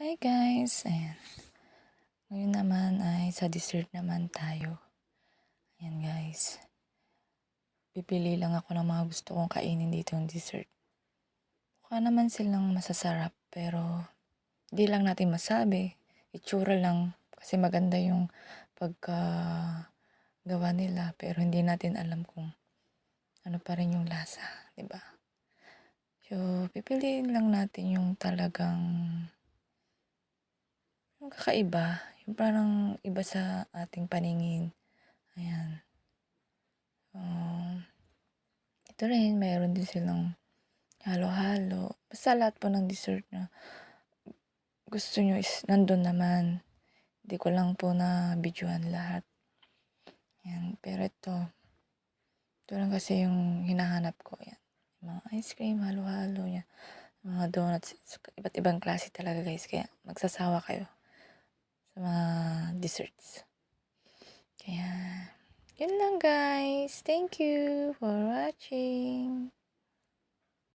Hi guys! Ayan. Ngayon naman ay sa dessert naman tayo. Ayan guys. Pipili lang ako ng mga gusto kong kainin dito yung dessert. Mukha naman silang masasarap pero di lang natin masabi. Itsura lang kasi maganda yung pagkagawa nila pero hindi natin alam kung ano pa rin yung lasa, 'di ba? So, pipiliin lang natin yung talagang yung kakaiba, yung parang iba sa ating paningin. Ayan. Ito rin mayroon din silang halo-halo. Basta lahat po ng dessert na gusto nyo is nandun naman. Hindi ko lang po na-videohan lahat. Ayan. Pero ito lang kasi yung hinahanap ko. Ayan. Mga ice cream, halo-halo yan. Mga donuts. Iba't ibang klase talaga guys. Kaya magsasawa kayo sa mga desserts. Kaya, yun lang guys. Thank you for watching.